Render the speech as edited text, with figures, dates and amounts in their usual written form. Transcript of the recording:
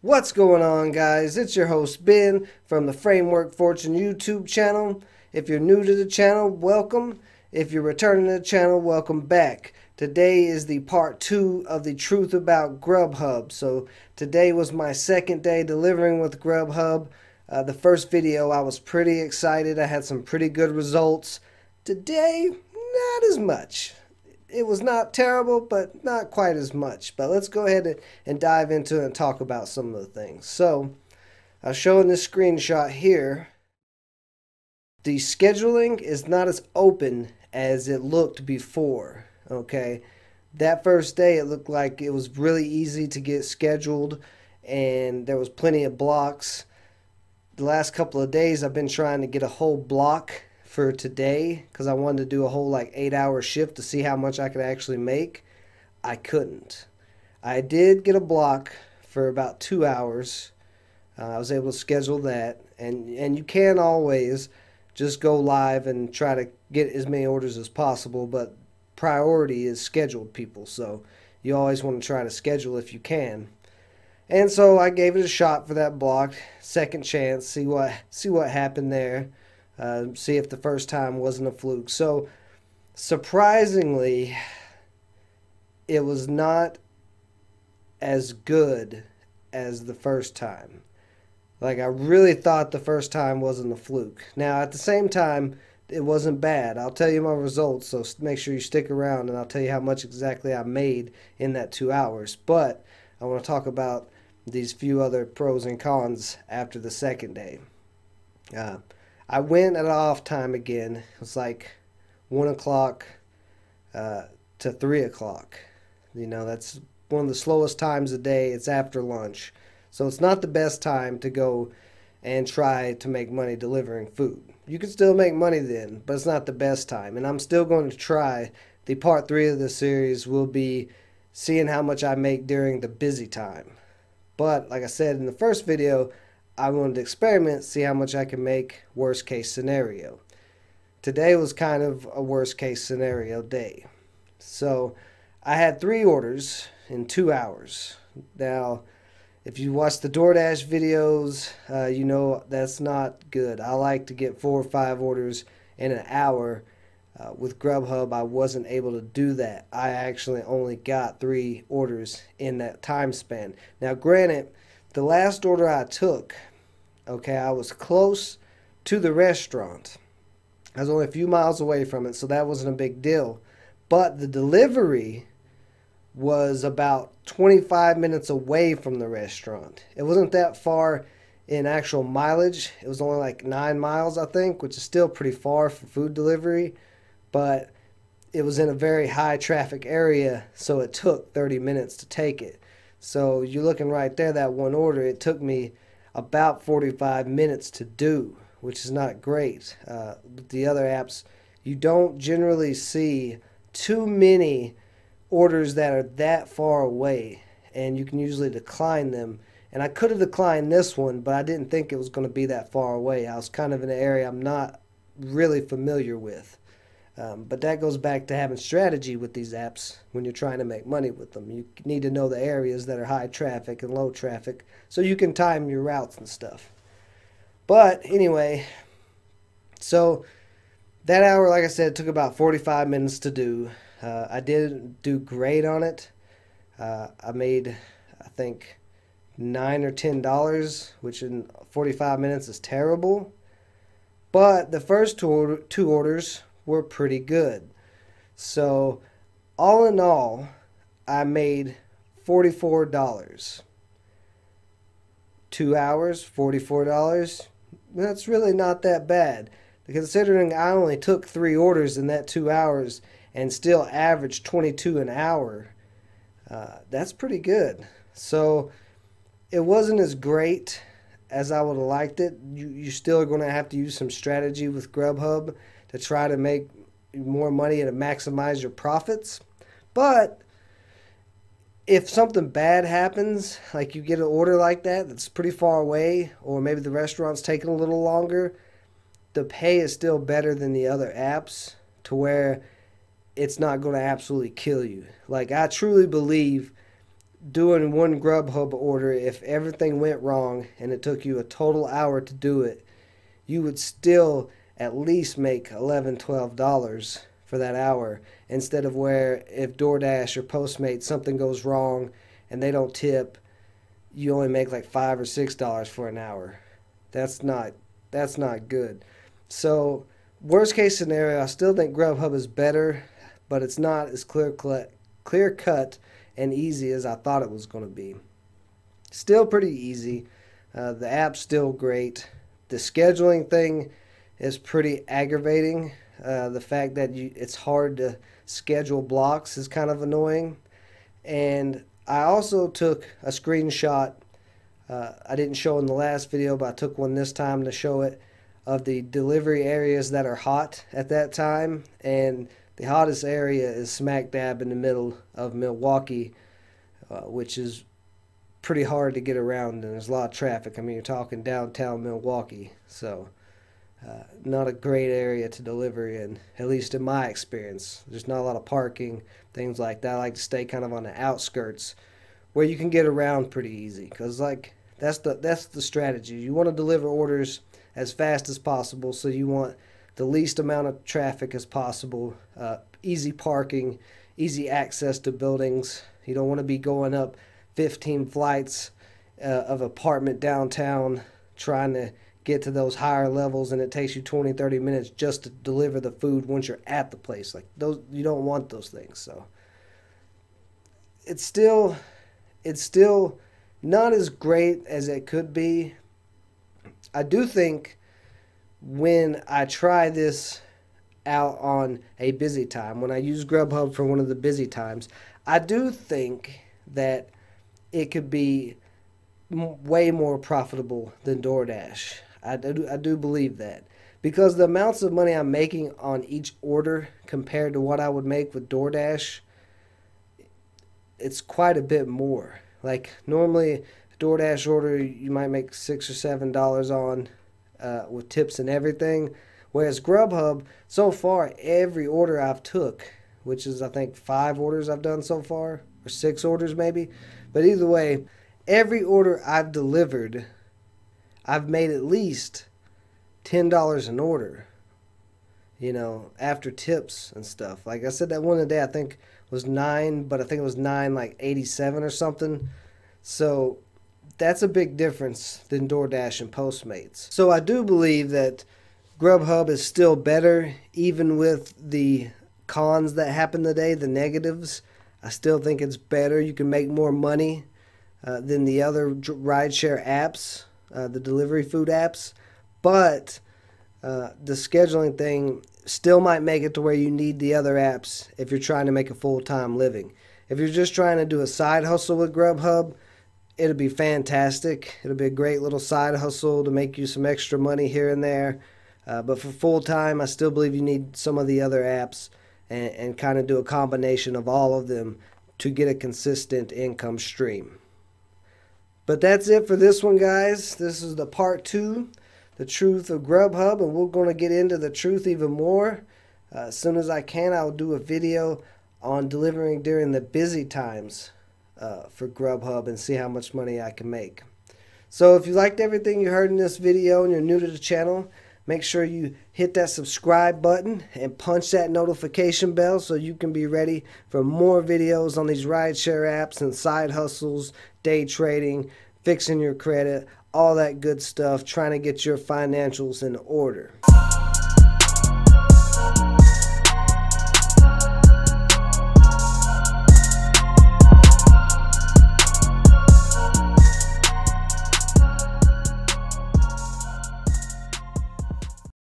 What's going on, guys? It's your host Ben from the Framework Fortune YouTube channel. If you're new to the channel, welcome. If you're returning to the channel, welcome back. Today is the part 2 of the truth about GrubHub. So today was my second day delivering with GrubHub. The first video I was pretty excited. I had some pretty good results. Today, not as much. It was not terrible, but not quite as much. But let's go ahead and dive into it and talk about some of the things. So, I'll show in this screenshot here. The scheduling is not as open as it looked before. Okay, that first day it looked like it was really easy to get scheduled, and there was plenty of blocks. The last couple of days I've been trying to get a whole block for today because I wanted to do a whole 8-hour shift to see how much I could actually make. I couldn't. I did get a block for about 2 hours. I was able to schedule that, and you can always just go live and try to get as many orders as possible, but priority is scheduled people, so you always want to try to schedule if you can. And so I gave it a shot for that block, second chance, see what happened there. See if the first time wasn't a fluke. So surprisingly, it was not as good as the first time. I really thought the first time wasn't a fluke. Now at the same time, it wasn't bad. I'll tell you my results, so make sure you stick around and I'll tell you how much exactly I made in that 2 hours. But I want to talk about these few other pros and cons after the second day. I went at off time again. It was 1 o'clock to 3 o'clock. That's one of the slowest times of the day. It's after lunch. So it's not the best time to go and try to make money delivering food. You can still make money then, but it's not the best time. And I'm still going to try. The part 3 of the series will be seeing how much I make during the busy time. But like I said in the first video, I wanted to experiment, see how much I can make, worst case scenario. Today was kind of a worst case scenario day. So I had 3 orders in 2 hours. Now, if you watch the DoorDash videos, you know that's not good. I like to get 4 or 5 orders in an hour. With GrubHub, I wasn't able to do that. I actually only got 3 orders in that time span. Now, granted, the last order I took, okay, I was close to the restaurant. I was only a few miles away from it, so that wasn't a big deal. But the delivery was about 25 minutes away from the restaurant. It wasn't that far in actual mileage. It was only 9 miles, I think, which is still pretty far for food delivery. But it was in a very high traffic area, so it took 30 minutes to take it. So you're looking right there, that one order, it took me about 45 minutes to do, which is not great. With the other apps, you don't generally see too many orders that are that far away, and you can usually decline them. And I could have declined this one, but I didn't think it was going to be that far away. I was kind of in an area I'm not really familiar with. But that goes back to having strategy with these apps when you're trying to make money with them. You need to know the areas that are high traffic and low traffic so you can time your routes and stuff. But anyway, so that hour, like I said, took about 45 minutes to do. I didn't do great on it. I made, I think, $9 or $10, which in 45 minutes is terrible. But the first two orders were pretty good. So all in all, I made $44. 2 hours, $44. That's really not that bad, considering I only took 3 orders in that 2 hours and still averaged 22 an hour. That's pretty good. So it wasn't as great as I would have liked it. You still are going to have to use some strategy with GrubHub to try to make more money and to maximize your profits. But if something bad happens, like you get an order like that that's pretty far away, or maybe the restaurant's taking a little longer, the pay is still better than the other apps to where it's not going to absolutely kill you. I truly believe doing one GrubHub order, if everything went wrong and it took you a total hour to do it, you would still at least make $11-12 for that hour, instead of where if DoorDash or Postmates something goes wrong and they don't tip, you only make like $5 or $6 for an hour. That's not good. So worst case scenario, I still think GrubHub is better, but it's not as clear cut and easy as I thought it was going to be. Still pretty easy. The app's still great. The scheduling thing is pretty aggravating. The fact that it's hard to schedule blocks is kind of annoying. And I also took a screenshot. I didn't show in the last video, but I took one this time to show it, of the delivery areas that are hot at that time. And the hottest area is smack dab in the middle of Milwaukee, which is pretty hard to get around, and there's a lot of traffic. I mean, you're talking downtown Milwaukee, so not a great area to deliver in, at least in my experience. There's not a lot of parking, things like that. I like to stay kind of on the outskirts where you can get around pretty easy, because like that's the strategy. You want to deliver orders as fast as possible, so you want the least amount of traffic as possible, easy parking, easy access to buildings. You don't want to be going up 15 flights of apartment downtown trying to get to those higher levels, and it takes you 20-30 minutes just to deliver the food once you're at the place. Like those, you don't want those things. So it's still not as great as it could be. I do think when I try this out on a busy time, when I use GrubHub for one of the busy times, I do think that it could be way more profitable than DoorDash. I do believe that, because the amounts of money I'm making on each order compared to what I would make with DoorDash, it's quite a bit more. Like normally a DoorDash order you might make $6 or $7 on with tips and everything, whereas GrubHub, so far every order I've took, which is I think 5 orders I've done so far, or 6 orders maybe, but either way, every order I've delivered, I've made at least $10 an order, you know, after tips and stuff. Like I said, that one today I think was 9, but I think it was 9 like 87 or something. So that's a big difference than DoorDash and Postmates. So I do believe that GrubHub is still better, even with the cons that happened today, the negatives. I still think it's better. You can make more money than the other rideshare apps, the delivery food apps. But the scheduling thing still might make it to where you need the other apps if you're trying to make a full-time living. If you're just trying to do a side hustle with GrubHub, it'll be fantastic. It'll be a great little side hustle to make you some extra money here and there. But for full-time, I still believe you need some of the other apps and kind of do a combination of all of them to get a consistent income stream. But that's it for this one, guys. This is the part 2, the truth of GrubHub, and we're going to get into the truth even more. As soon as I can, I'll do a video on delivering during the busy times for GrubHub and see how much money I can make. So if you liked everything you heard in this video and you're new to the channel, make sure you hit that subscribe button and punch that notification bell so you can be ready for more videos on these rideshare apps and side hustles, day trading, fixing your credit, all that good stuff, trying to get your financials in order.